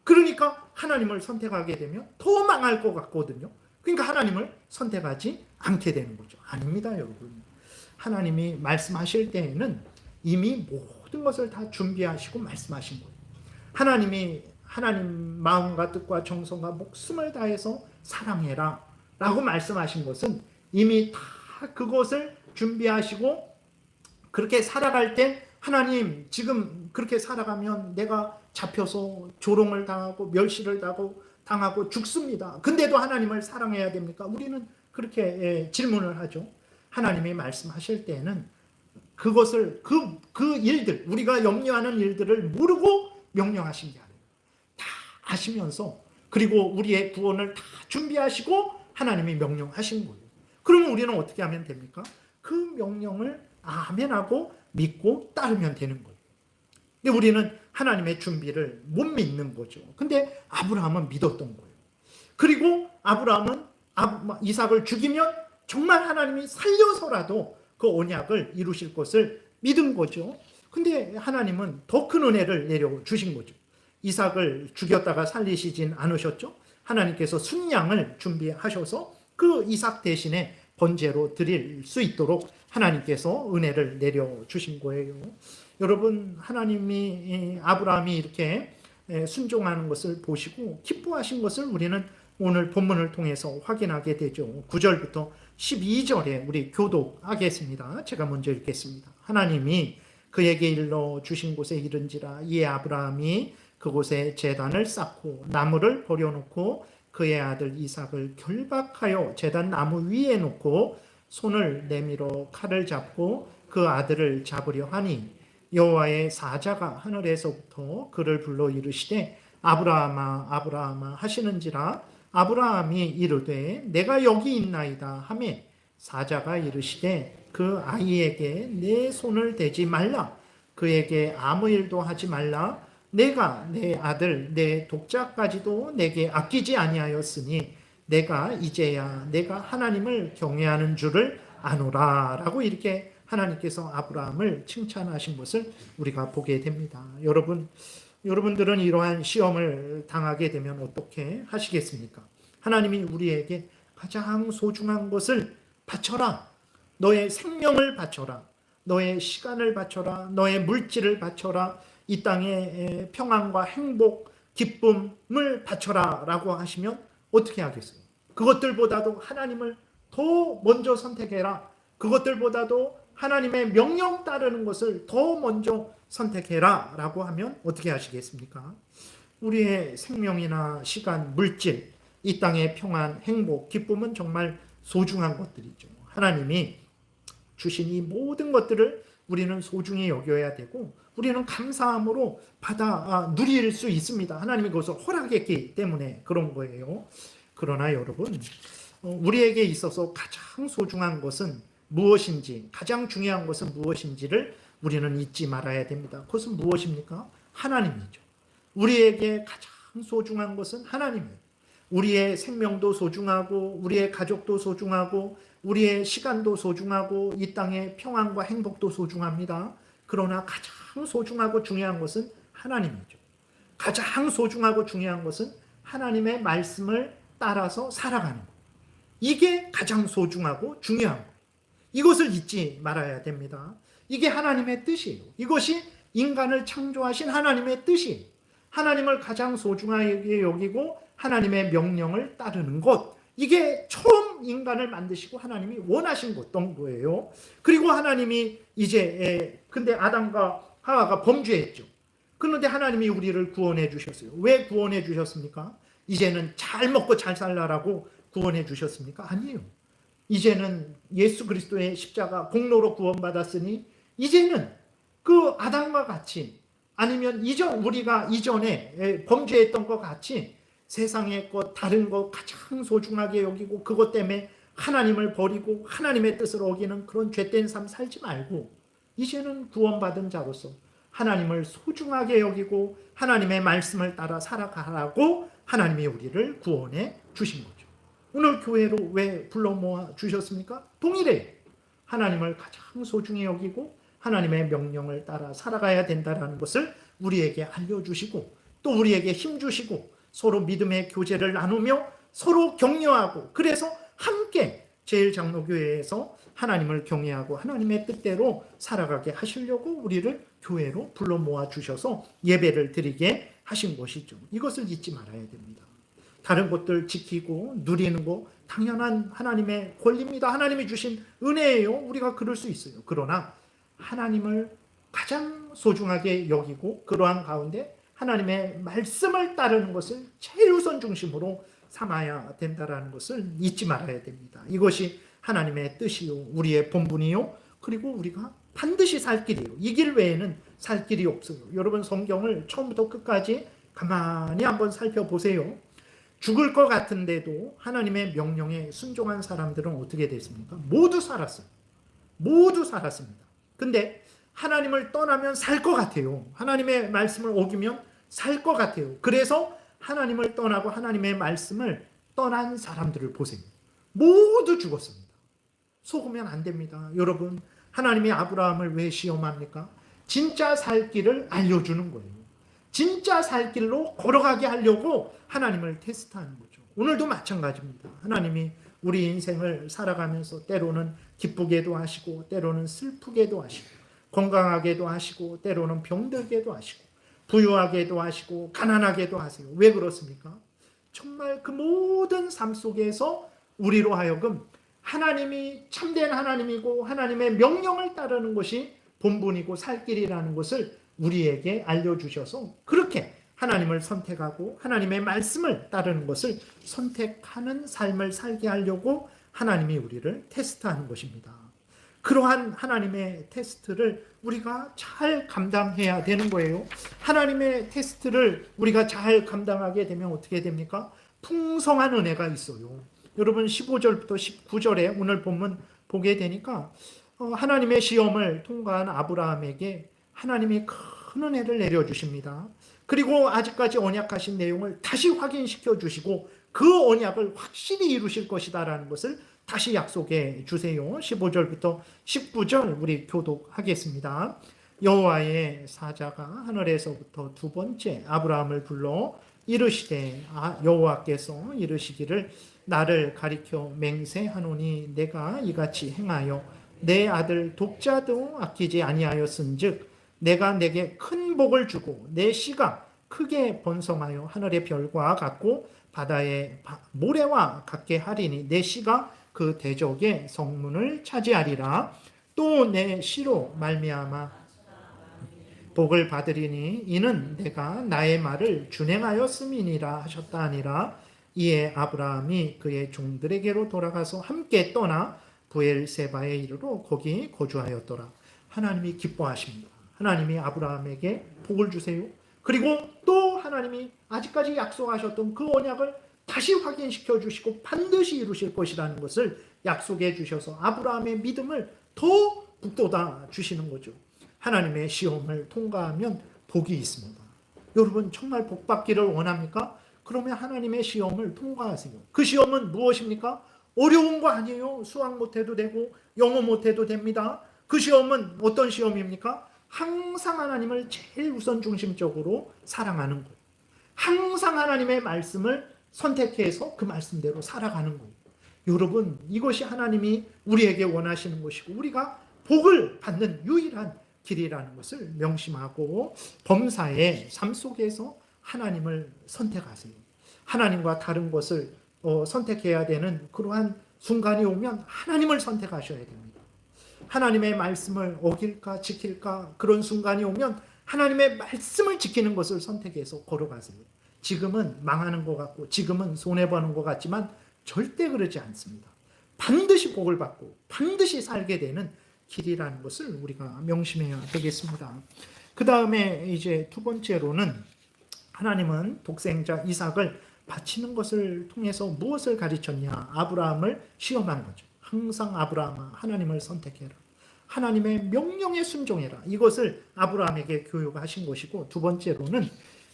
그러니까 하나님을 선택하게 되면 더 망할 것 같거든요. 그러니까 하나님을 선택하지 않게 되는 거죠. 아닙니다, 여러분. 하나님이 말씀하실 때에는 이미 모든 것을 다 준비하시고 말씀하신 거예요. 하나님이 하나님 마음과 뜻과 정성과 목숨을 다해서 사랑해라 라고 말씀하신 것은 이미 다 그것을 준비하시고 그렇게 살아갈 때 하나님 지금 그렇게 살아가면 내가 잡혀서 조롱을 당하고 멸시를 당하고 죽습니다. 근데도 하나님을 사랑해야 됩니까? 우리는 그렇게 질문을 하죠. 하나님이 말씀하실 때는 그것을 그 일들 우리가 염려하는 일들을 모르고 명령하신 게 아니에요. 다 아시면서 그리고 우리의 구원을 다 준비하시고 하나님이 명령하신 거예요. 그러면 우리는 어떻게 하면 됩니까? 그 명령을 아멘하고 믿고 따르면 되는 거예요. 근데 우리는 하나님의 준비를 못 믿는 거죠. 근데 아브라함은 믿었던 거예요. 그리고 아브라함은 이삭을 죽이면 정말 하나님이 살려서라도 그 언약을 이루실 것을 믿은 거죠. 근데 하나님은 더 큰 은혜를 내려 주신 거죠. 이삭을 죽였다가 살리시진 않으셨죠. 하나님께서 순양을 준비하셔서 그 이삭 대신에 번제로 드릴 수 있도록 하나님께서 은혜를 내려주신 거예요. 여러분, 하나님이 아브라함이 이렇게 순종하는 것을 보시고 기뻐하신 것을 우리는 오늘 본문을 통해서 확인하게 되죠. 9절부터 12절에 우리 교독하겠습니다. 제가 먼저 읽겠습니다. 하나님이 그에게 일러 주신 곳에 이른지라 이에 아브라함이 그곳에 제단을 쌓고 나무를 버려놓고 그의 아들 이삭을 결박하여 제단 나무 위에 놓고 손을 내밀어 칼을 잡고 그 아들을 잡으려 하니 여호와의 사자가 하늘에서부터 그를 불러 이르시되 아브라함아 아브라함아 하시는지라 아브라함이 이르되 내가 여기 있나이다 하매 사자가 이르시되 그 아이에게 내 손을 대지 말라 그에게 아무 일도 하지 말라 내가 내 아들 내 독자까지도 내게 아끼지 아니하였으니 내가 이제야 내가 하나님을 경외하는 줄을 아노라 라고 이렇게 하나님께서 아브라함을 칭찬하신 것을 우리가 보게 됩니다. 여러분들은 이러한 시험을 당하게 되면 어떻게 하시겠습니까? 하나님이 우리에게 가장 소중한 것을 바쳐라. 너의 생명을 바쳐라. 너의 시간을 바쳐라. 너의 물질을 바쳐라. 이 땅의 평안과 행복, 기쁨을 바쳐라 라고 하시면 어떻게 하겠어요? 그것들보다도 하나님을 더 먼저 선택해라. 그것들보다도 하나님의 명령 따르는 것을 더 먼저 선택해라 라고 하면 어떻게 하시겠습니까? 우리의 생명이나 시간, 물질, 이 땅의 평안, 행복, 기쁨은 정말 소중한 것들이죠. 하나님이 주신 이 모든 것들을 우리는 소중히 여겨야 되고 우리는 감사함으로 받아 누릴 수 있습니다. 하나님이 그것을 허락했기 때문에 그런 거예요. 그러나 여러분, 우리에게 있어서 가장 소중한 것은 무엇인지, 가장 중요한 것은 무엇인지를 우리는 잊지 말아야 됩니다. 그것은 무엇입니까? 하나님이죠. 우리에게 가장 소중한 것은 하나님이에요. 우리의 생명도 소중하고 우리의 가족도 소중하고 우리의 시간도 소중하고 이 땅의 평안과 행복도 소중합니다. 그러나 가장 소중하고 중요한 것은 하나님이죠. 가장 소중하고 중요한 것은 하나님의 말씀을 따라서 살아가는 것. 이게 가장 소중하고 중요한 것. 이것을 잊지 말아야 됩니다. 이게 하나님의 뜻이에요. 이것이 인간을 창조하신 하나님의 뜻이에요. 하나님을 가장 소중하게 여기고 하나님의 명령을 따르는 것. 이게 처음 인간을 만드시고 하나님이 원하신 어떤 거예요. 그리고 하나님이 이제 근데 아담과 하와가 범죄했죠. 그런데 하나님이 우리를 구원해 주셨어요. 왜 구원해 주셨습니까? 이제는 잘 먹고 잘 살라라고 구원해 주셨습니까? 아니에요. 이제는 예수 그리스도의 십자가 공로로 구원받았으니 이제는 그 아담과 같이 아니면 우리가 이전에 범죄했던 것 같이 세상의 것 다른 것 가장 소중하게 여기고 그것 때문에 하나님을 버리고 하나님의 뜻을 어기는 그런 죄된 삶 살지 말고 이제는 구원받은 자로서 하나님을 소중하게 여기고 하나님의 말씀을 따라 살아가라고 하나님이 우리를 구원해 주신 거죠. 오늘 교회로 왜 불러 모아 주셨습니까? 동일해요. 하나님을 가장 소중히 여기고 하나님의 명령을 따라 살아가야 된다는 것을 우리에게 알려주시고 또 우리에게 힘주시고 서로 믿음의 교제를 나누며 서로 격려하고 그래서 함께 제일장로교회에서 하나님을 경외하고 하나님의 뜻대로 살아가게 하시려고 우리를 교회로 불러 모아 주셔서 예배를 드리게 하신 것이죠. 이것을 잊지 말아야 됩니다. 다른 것들 지키고 누리는 거 당연한 하나님의 권리입니다. 하나님이 주신 은혜예요. 우리가 그럴 수 있어요. 그러나 하나님을 가장 소중하게 여기고 그러한 가운데 하나님의 말씀을 따르는 것을 제일 우선 중심으로 삼아야 된다는 것을 잊지 말아야 됩니다. 이것이 하나님의 뜻이요 우리의 본분이요 그리고 우리가 반드시 살 길이에요. 이 길 외에는 살 길이 없어요. 여러분 성경을 처음부터 끝까지 가만히 한번 살펴보세요. 죽을 것 같은데도 하나님의 명령에 순종한 사람들은 어떻게 됐습니까? 모두 살았어요. 모두 살았습니다. 근데 하나님을 떠나면 살 것 같아요. 하나님의 말씀을 어기면 살 것 같아요. 그래서 하나님을 떠나고 하나님의 말씀을 떠난 사람들을 보세요. 모두 죽었습니다. 속으면 안 됩니다. 여러분, 하나님이 아브라함을 왜 시험합니까? 진짜 살 길을 알려주는 거예요. 진짜 살 길로 걸어가게 하려고 하나님을 테스트하는 거죠. 오늘도 마찬가지입니다. 하나님이 우리 인생을 살아가면서 때로는 기쁘게도 하시고 때로는 슬프게도 하시고 건강하게도 하시고 때로는 병들게도 하시고 부유하게도 하시고 가난하게도 하세요. 왜 그렇습니까? 정말 그 모든 삶 속에서 우리로 하여금 하나님이 참된 하나님이고 하나님의 명령을 따르는 것이 본분이고 살 길이라는 것을 우리에게 알려주셔서 그렇게 하나님을 선택하고 하나님의 말씀을 따르는 것을 선택하는 삶을 살게 하려고 하나님이 우리를 테스트하는 것입니다. 그러한 하나님의 테스트를 우리가 잘 감당해야 되는 거예요. 하나님의 테스트를 우리가 잘 감당하게 되면 어떻게 됩니까? 풍성한 은혜가 있어요. 여러분 15절부터 19절에 오늘 본문 보게 되니까 하나님의 시험을 통과한 아브라함에게 하나님이 큰 은혜를 내려주십니다. 그리고 아직까지 언약하신 내용을 다시 확인시켜 주시고 그 언약을 확실히 이루실 것이다라는 것을 다시 약속해 주세요. 15절부터 19절 우리 교독하겠습니다. 여호와의 사자가 하늘에서부터 두 번째 아브라함을 불러 이르시되 여호와께서 이르시기를 나를 가리켜 맹세하노니 내가 이같이 행하여 내 아들 독자도 아끼지 아니하였은즉 내가 내게 큰 복을 주고 내 씨가 크게 번성하여 하늘의 별과 같고 바다의 모래와 같게 하리니 내 씨가 그 대적의 성문을 차지하리라. 또 내 씨로 말미암아 복을 받으리니 이는 내가 나의 말을 준행하였음이니라 하셨다 하니라. 이에 아브라함이 그의 종들에게로 돌아가서 함께 떠나 부엘세바에 이르러 거기 거주하였더라. 하나님이 기뻐하십니다. 하나님이 아브라함에게 복을 주세요. 그리고 또 하나님이 아직까지 약속하셨던 그 언약을 다시 확인시켜 주시고 반드시 이루실 것이라는 것을 약속해 주셔서 아브라함의 믿음을 더 북돋아 주시는 거죠. 하나님의 시험을 통과하면 복이 있습니다. 여러분 정말 복 받기를 원합니까? 그러면 하나님의 시험을 통과하세요. 그 시험은 무엇입니까? 어려운 거 아니에요. 수학 못해도 되고 영어 못해도 됩니다. 그 시험은 어떤 시험입니까? 항상 하나님을 제일 우선 중심적으로 사랑하는 거예요. 항상 하나님의 말씀을 선택해서 그 말씀대로 살아가는 거예요. 여러분 이것이 하나님이 우리에게 원하시는 것이고 우리가 복을 받는 유일한 길이라는 것을 명심하고 범사의 삶 속에서 하나님을 선택하세요. 하나님과 다른 것을 선택해야 되는 그러한 순간이 오면 하나님을 선택하셔야 됩니다. 하나님의 말씀을 어길까 지킬까 그런 순간이 오면 하나님의 말씀을 지키는 것을 선택해서 걸어가세요. 지금은 망하는 것 같고 지금은 손해보는 것 같지만 절대 그러지 않습니다. 반드시 복을 받고 반드시 살게 되는 길이라는 것을 우리가 명심해야 되겠습니다. 그 다음에 이제 두 번째로는 하나님은 독생자 이삭을 바치는 것을 통해서 무엇을 가르쳤냐? 아브라함을 시험한 거죠. 항상 아브라함아 하나님을 선택해라. 하나님의 명령에 순종해라. 이것을 아브라함에게 교육하신 것이고 두 번째로는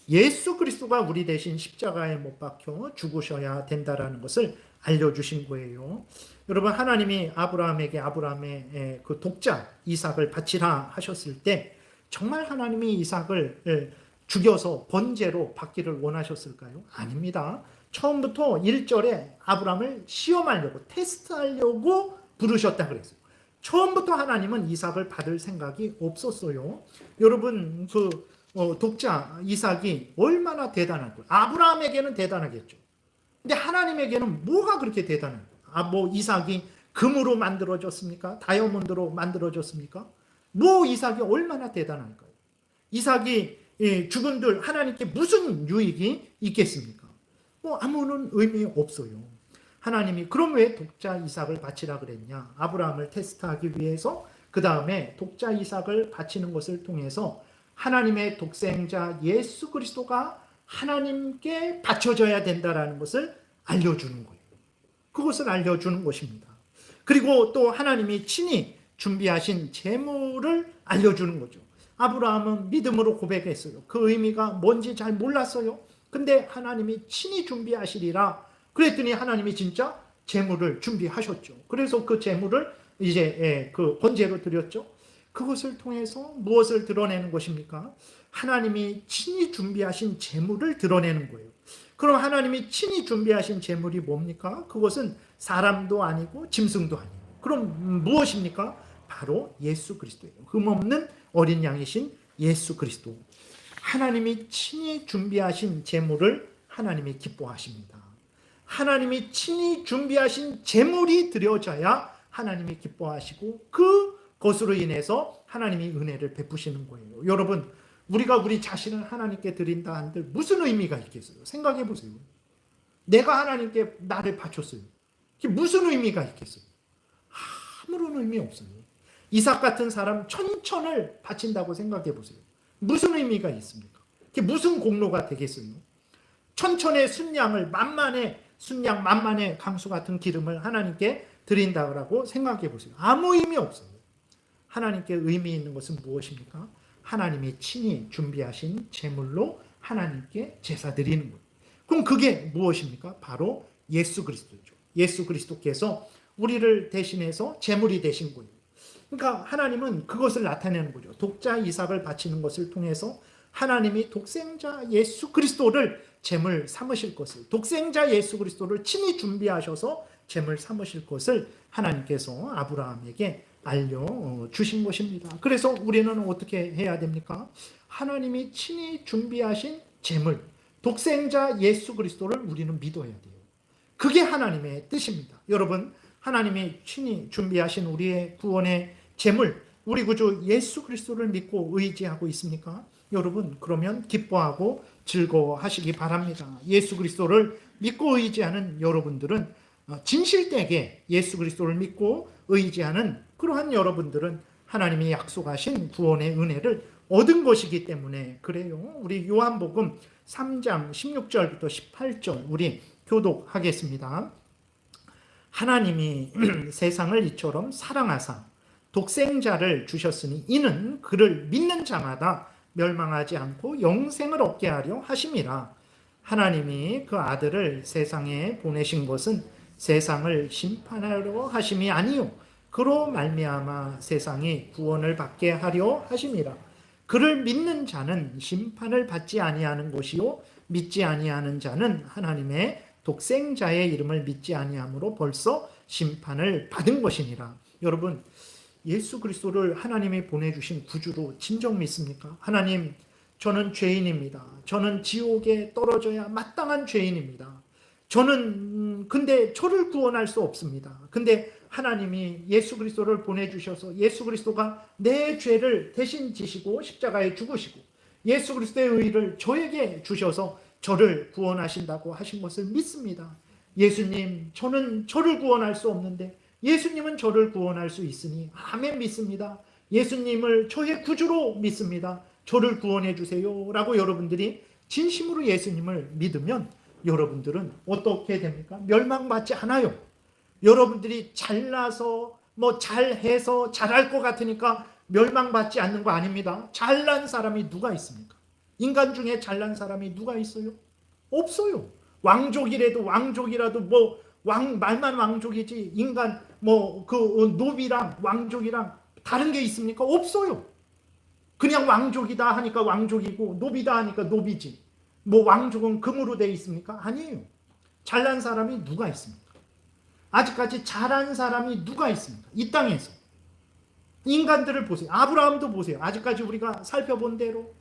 예수 그리스도가 우리 대신 십자가에 못 박혀 죽으셔야 된다라는 것을 알려주신 거예요. 여러분 하나님이 아브라함의 그 독자 이삭을 바치라 하셨을 때 정말 하나님이 이삭을 죽여서 번제로 받기를 원하셨을까요? 아닙니다. 처음부터 1절에 아브라함을 시험하려고 테스트하려고 부르셨다 그랬어요. 처음부터 하나님은 이삭을 받을 생각이 없었어요. 여러분 독자 이삭이 얼마나 대단할까요? 아브라함에게는 대단하겠죠. 근데 하나님에게는 뭐가 그렇게 대단할까요? 이삭이 금으로 만들어졌습니까? 다이아몬드로 만들어졌습니까? 이삭이 얼마나 대단할까요? 이삭이 죽은들 하나님께 무슨 유익이 있겠습니까? 아무런 의미 없어요. 하나님이 그럼 왜 독자 이삭을 바치라 그랬냐? 아브라함을 테스트하기 위해서 그 다음에 독자 이삭을 바치는 것을 통해서 하나님의 독생자 예수 그리스도가 하나님께 바쳐져야 된다라는 것을 알려주는 거예요. 그것을 알려주는 것입니다. 그리고 또 하나님이 친히 준비하신 제물을 알려주는 거죠. 아브라함은 믿음으로 고백했어요. 그 의미가 뭔지 잘 몰랐어요. 근데 하나님이 친히 준비하시리라 그랬더니 하나님이 진짜 제물을 준비하셨죠. 그래서 그 제물을 이제 그 번제로 드렸죠. 그것을 통해서 무엇을 드러내는 것입니까? 하나님이 친히 준비하신 제물을 드러내는 거예요. 그럼 하나님이 친히 준비하신 제물이 뭡니까? 그것은 사람도 아니고 짐승도 아니고. 그럼 무엇입니까? 바로 예수 그리스도예요. 흠없는 어린 양이신 예수 그리스도. 하나님이 친히 준비하신 제물을 하나님이 기뻐하십니다. 하나님이 친히 준비하신 제물이 드려져야 하나님이 기뻐하시고 그것으로 인해서 하나님이 은혜를 베푸시는 거예요. 여러분, 우리가 우리 자신을 하나님께 드린다 한들 무슨 의미가 있겠어요? 생각해 보세요. 내가 하나님께 나를 바쳤어요. 그게 무슨 의미가 있겠어요? 아무런 의미 없어요. 이삭 같은 사람 천천을 바친다고 생각해 보세요. 무슨 의미가 있습니까? 그게 무슨 공로가 되겠어요? 천천의 순양을 만만의 강수 같은 기름을 하나님께 드린다고 생각해 보세요. 아무 의미 없어요. 하나님께 의미 있는 것은 무엇입니까? 하나님이 친히 준비하신 제물로 하나님께 제사 드리는 거예요. 그럼 그게 무엇입니까? 바로 예수 그리스도죠. 예수 그리스도께서 우리를 대신해서 제물이 되신 거예요. 그러니까 하나님은 그것을 나타내는 거죠. 독자 이삭을 바치는 것을 통해서 하나님이 독생자 예수 그리스도를 제물 삼으실 것을, 독생자 예수 그리스도를 친히 준비하셔서 제물 삼으실 것을 하나님께서 아브라함에게 알려주신 것입니다. 그래서 우리는 어떻게 해야 됩니까? 하나님이 친히 준비하신 제물, 독생자 예수 그리스도를 우리는 믿어야 돼요. 그게 하나님의 뜻입니다. 여러분, 하나님이 친히 준비하신 우리의 구원의 제물, 우리 구주 예수 그리스도를 믿고 의지하고 있습니까? 여러분, 그러면 기뻐하고 즐거워하시기 바랍니다. 예수 그리스도를 믿고 의지하는 여러분들은, 진실되게 예수 그리스도를 믿고 의지하는 그러한 여러분들은 하나님이 약속하신 구원의 은혜를 얻은 것이기 때문에 그래요. 우리 요한복음 3장 16절부터 18절 우리 교독하겠습니다. 하나님이 세상을 이처럼 사랑하사 독생자를 주셨으니 이는 그를 믿는 자마다 멸망하지 않고 영생을 얻게 하려 하심이라. 하나님이 그 아들을 세상에 보내신 것은 세상을 심판하려 하심이 아니요 그로 말미암아 세상이 구원을 받게 하려 하심이라. 그를 믿는 자는 심판을 받지 아니하는 것이요 믿지 아니하는 자는 하나님의 독생자의 이름을 믿지 아니함으로 벌써 심판을 받은 것이니라. 여러분, 예수 그리스도를 하나님이 보내주신 구주로 진정 믿습니까? 하나님, 저는 죄인입니다. 저는 지옥에 떨어져야 마땅한 죄인입니다. 근데 저를 구원할 수 없습니다. 근데 하나님이 예수 그리스도를 보내주셔서 예수 그리스도가 내 죄를 대신 지시고 십자가에 죽으시고 예수 그리스도의 의를 저에게 주셔서 저를 구원하신다고 하신 것을 믿습니다. 예수님, 저는 저를 구원할 수 없는데 예수님은 저를 구원할 수 있으니 아멘 믿습니다. 예수님을 저의 구주로 믿습니다. 저를 구원해 주세요 라고 여러분들이 진심으로 예수님을 믿으면 여러분들은 어떻게 됩니까? 멸망받지 않아요. 여러분들이 잘나서 잘해서 잘할 것 같으니까 멸망받지 않는 거 아닙니다. 잘난 사람이 누가 있습니까? 인간 중에 잘난 사람이 누가 있어요? 없어요. 왕족이라도 말만 왕족이지 인간 노비랑 왕족이랑 다른 게 있습니까? 없어요. 그냥 왕족이다 하니까 왕족이고 노비다 하니까 노비지. 왕족은 금으로 되어 있습니까? 아니에요. 잘난 사람이 누가 있습니까? 아직까지 잘한 사람이 누가 있습니까? 이 땅에서. 인간들을 보세요. 아브라함도 보세요. 아직까지 우리가 살펴본 대로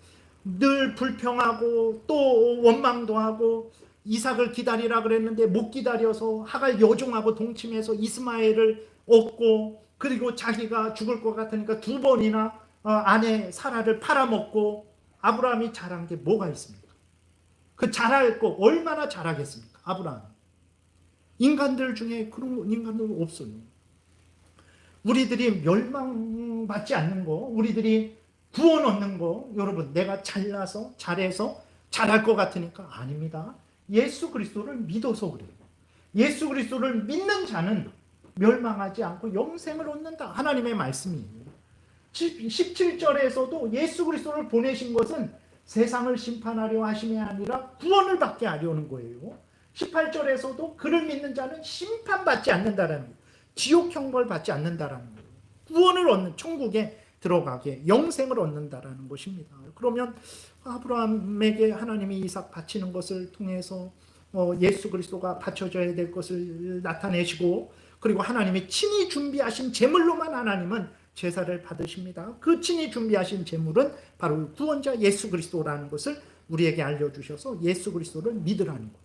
늘 불평하고 또 원망도 하고 이삭을 기다리라 그랬는데 못 기다려서 하갈 여종하고 동침해서 이스마엘을 얻고 그리고 자기가 죽을 것 같으니까 2번이나 아내 사라를 팔아먹고 아브라함이 잘한 게 뭐가 있습니까? 그 잘할 거 얼마나 잘하겠습니까? 아브라함. 인간들 중에 그런 인간들 없어요. 우리들이 멸망받지 않는 거, 우리들이 구원 얻는 거, 여러분 내가 잘나서 잘해서 잘할 것 같으니까 아닙니다. 예수 그리스도를 믿어서 그래요. 예수 그리스도를 믿는 자는 멸망하지 않고 영생을 얻는다. 하나님의 말씀이에요. 17절에서도 예수 그리스도를 보내신 것은 세상을 심판하려 하심이 아니라 구원을 받게 하려는 거예요. 18절에서도 그를 믿는 자는 심판받지 않는다라는 거예요. 지옥 형벌 받지 않는다라는 거예요. 구원을 얻는 천국에 들어가게 영생을 얻는다라는 것입니다. 그러면 아브라함에게 하나님이 이삭 바치는 것을 통해서 예수 그리스도가 바쳐져야 될 것을 나타내시고, 그리고 하나님이 친히 준비하신 제물로만 하나님은 제사를 받으십니다. 그 친히 준비하신 제물은 바로 구원자 예수 그리스도라는 것을 우리에게 알려주셔서 예수 그리스도를 믿으라는 것.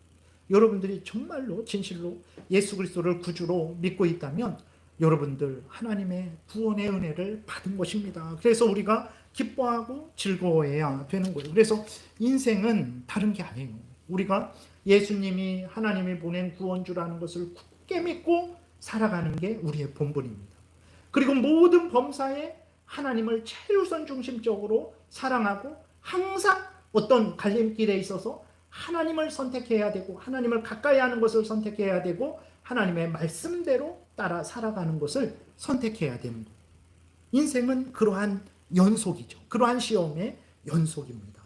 여러분들이 정말로 진실로 예수 그리스도를 구주로 믿고 있다면 여러분들 하나님의 구원의 은혜를 받은 것입니다. 그래서 우리가 기뻐하고 즐거워해야 되는 거예요. 그래서 인생은 다른 게 아니에요. 우리가 예수님이 하나님이 보낸 구원주라는 것을 굳게 믿고 살아가는 게 우리의 본분입니다. 그리고 모든 범사에 하나님을 최우선 중심적으로 사랑하고 항상 어떤 갈림길에 있어서 하나님을 선택해야 되고 하나님을 가까이 하는 것을 선택해야 되고 하나님의 말씀대로 따라 살아가는 것을 선택해야 되는 거예요. 인생은 그러한 연속이죠. 그러한 시험의 연속입니다.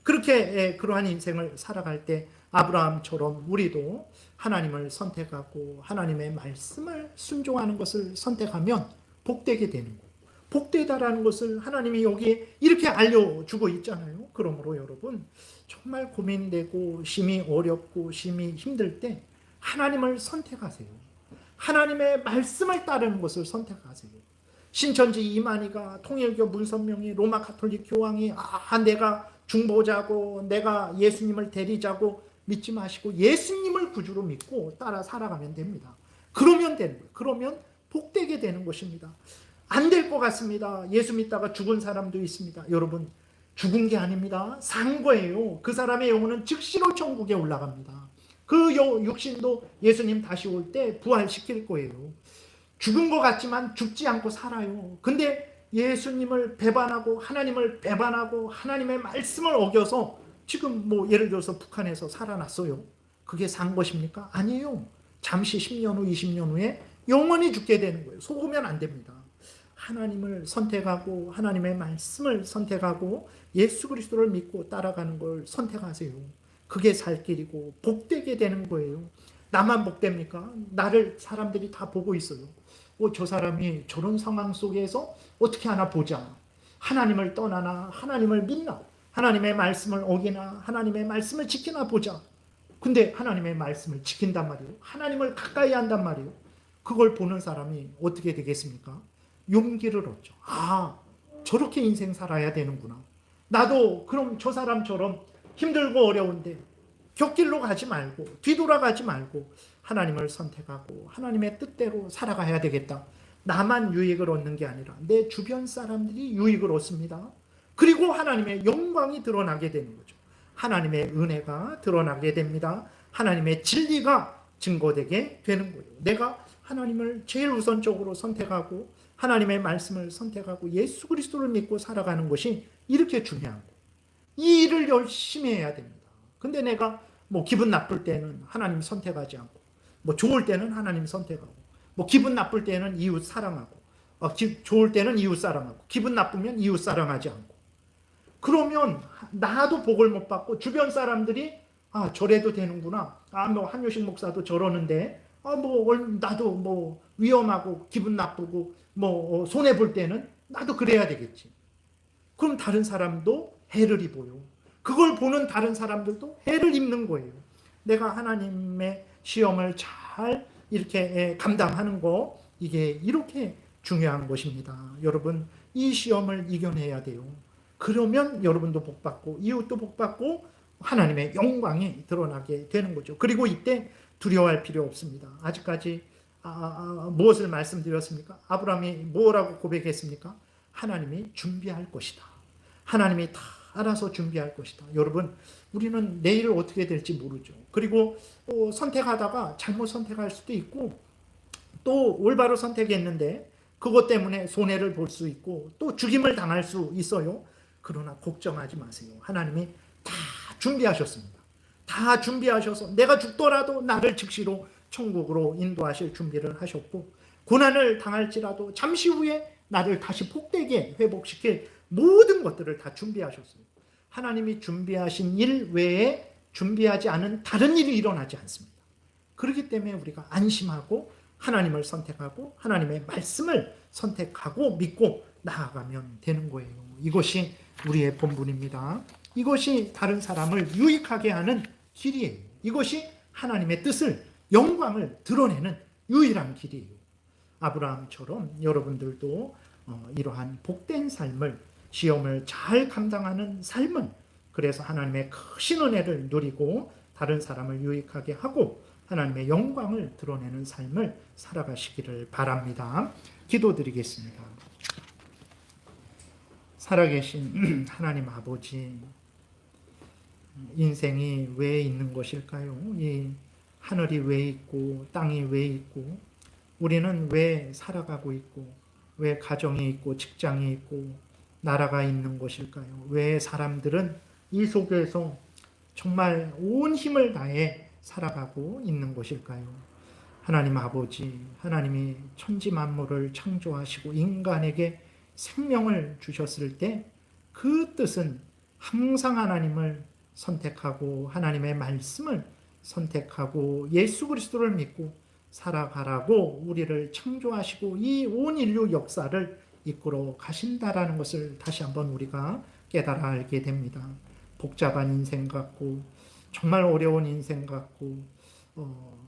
그렇게 그러한 인생을 살아갈 때 아브라함처럼 우리도 하나님을 선택하고 하나님의 말씀을 순종하는 것을 선택하면 복되게 되는 거예요. 복되다라는 것을 하나님이 여기에 이렇게 알려주고 있잖아요. 그러므로 여러분 정말 고민되고 심히 어렵고 심히 힘들 때 하나님을 선택하세요. 하나님의 말씀을 따르는 것을 선택하세요. 신천지 이만희가 통일교 문선명이 로마 가톨릭 교황이 내가 중보자고 내가 예수님을 대리자고 믿지 마시고 예수님을 구주로 믿고 따라 살아가면 됩니다. 그러면 되는 거예요. 그러면 복되게 되는 것입니다. 안 될 것 같습니다. 예수 믿다가 죽은 사람도 있습니다. 여러분 죽은 게 아닙니다. 산 거예요. 그 사람의 영혼은 즉시로 천국에 올라갑니다. 그 육신도 예수님 다시 올 때 부활시킬 거예요. 죽은 것 같지만 죽지 않고 살아요. 근데 예수님을 배반하고 하나님을 배반하고 하나님의 말씀을 어겨서 지금 예를 들어서 북한에서 살아났어요. 그게 산 것입니까? 아니에요. 잠시 10년 후 20년 후에 영원히 죽게 되는 거예요. 속으면 안 됩니다. 하나님을 선택하고 하나님의 말씀을 선택하고 예수 그리스도를 믿고 따라가는 걸 선택하세요. 그게 살 길이고 복되게 되는 거예요. 나만 복됩니까? 나를 사람들이 다 보고 있어요. 저 사람이 저런 상황 속에서 어떻게 하나 보자. 하나님을 떠나나 하나님을 믿나 하나님의 말씀을 어기나 하나님의 말씀을 지키나 보자. 근데 하나님의 말씀을 지킨단 말이에요. 하나님을 가까이 한단 말이에요. 그걸 보는 사람이 어떻게 되겠습니까? 용기를 얻죠. 저렇게 인생 살아야 되는구나. 나도 그럼 저 사람처럼 힘들고 어려운데 곁길로 가지 말고 뒤돌아가지 말고 하나님을 선택하고 하나님의 뜻대로 살아가야 되겠다. 나만 유익을 얻는 게 아니라 내 주변 사람들이 유익을 얻습니다. 그리고 하나님의 영광이 드러나게 되는 거죠. 하나님의 은혜가 드러나게 됩니다. 하나님의 진리가 증거되게 되는 거예요. 내가 하나님을 제일 우선적으로 선택하고 하나님의 말씀을 선택하고 예수 그리스도를 믿고 살아가는 것이 이렇게 중요한 거예요. 이 일을 열심히 해야 됩니다. 근데 내가 기분 나쁠 때는 하나님 선택하지 않고 좋을 때는 하나님 선택하고 기분 나쁠 때는 이웃 사랑하고 좋을 때는 이웃 사랑하고 기분 나쁘면 이웃 사랑하지 않고 그러면 나도 복을 못 받고 주변 사람들이 저래도 되는구나. 한효식 목사도 저러는데 나도 위험하고 기분 나쁘고 손해 볼 때는 나도 그래야 되겠지. 그럼 다른 사람도 해를 입어요. 그걸 보는 다른 사람들도 해를 입는 거예요. 내가 하나님의 시험을 잘 이렇게 감당하는 거 이게 이렇게 중요한 것입니다. 여러분 이 시험을 이겨내야 돼요. 그러면 여러분도 복받고 이웃도 복받고 하나님의 영광이 드러나게 되는 거죠. 그리고 이때 두려워할 필요 없습니다. 아직까지 무엇을 말씀드렸습니까? 아브라함이 뭐라고 고백했습니까? 하나님이 준비할 것이다. 하나님이 다 알아서 준비할 것이다. 여러분 우리는 내일 어떻게 될지 모르죠. 그리고 선택하다가 잘못 선택할 수도 있고 또 올바로 선택했는데 그것 때문에 손해를 볼 수 있고 또 죽임을 당할 수 있어요. 그러나 걱정하지 마세요. 하나님이 다 준비하셨습니다. 다 준비하셔서 내가 죽더라도 나를 즉시로 천국으로 인도하실 준비를 하셨고 고난을 당할지라도 잠시 후에 나를 다시 복되게 회복시킬 모든 것들을 다 준비하셨어요. 하나님이 준비하신 일 외에 준비하지 않은 다른 일이 일어나지 않습니다. 그렇기 때문에 우리가 안심하고 하나님을 선택하고 하나님의 말씀을 선택하고 믿고 나아가면 되는 거예요. 이것이 우리의 본분입니다. 이것이 다른 사람을 유익하게 하는 길이에요. 이것이 하나님의 뜻을, 영광을 드러내는 유일한 길이에요. 아브라함처럼 여러분들도 이러한 복된 삶을, 시험을 잘 감당하는 삶은, 그래서 하나님의 크신 은혜를 누리고 다른 사람을 유익하게 하고 하나님의 영광을 드러내는 삶을 살아가시기를 바랍니다. 기도드리겠습니다. 살아계신 하나님 아버지, 인생이 왜 있는 것일까요? 이 하늘이 왜 있고 땅이 왜 있고 우리는 왜 살아가고 있고 왜 가정이 있고 직장이 있고 나라가 있는 것일까요? 왜 사람들은 이 속에서 정말 온 힘을 다해 살아가고 있는 것일까요? 하나님 아버지, 하나님이 천지 만물을 창조하시고 인간에게 생명을 주셨을 때 그 뜻은 항상 하나님을 선택하고 하나님의 말씀을 선택하고 예수 그리스도를 믿고 살아가라고 우리를 창조하시고 이 온 인류 역사를 이끌어 가신다라는 것을 다시 한번 우리가 깨달아 알게 됩니다. 복잡한 인생 같고 정말 어려운 인생 같고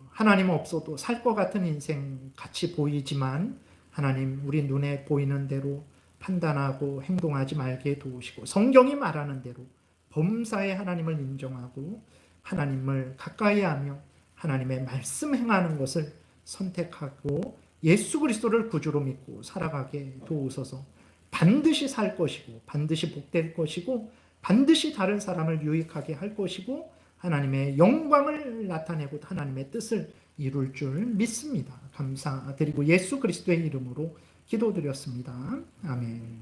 하나님 없어도 살 것 같은 인생 같이 보이지만 하나님 우리 눈에 보이는 대로 판단하고 행동하지 말게 도우시고 성경이 말하는 대로 범사에 하나님을 인정하고 하나님을 가까이 하며 하나님의 말씀 행하는 것을 선택하고 예수 그리스도를 구주로 믿고 살아가게 도우소서. 반드시 살 것이고 반드시 복될 것이고 반드시 다른 사람을 유익하게 할 것이고 하나님의 영광을 나타내고 하나님의 뜻을 이룰 줄 믿습니다. 감사드리고 예수 그리스도의 이름으로 기도드렸습니다. 아멘.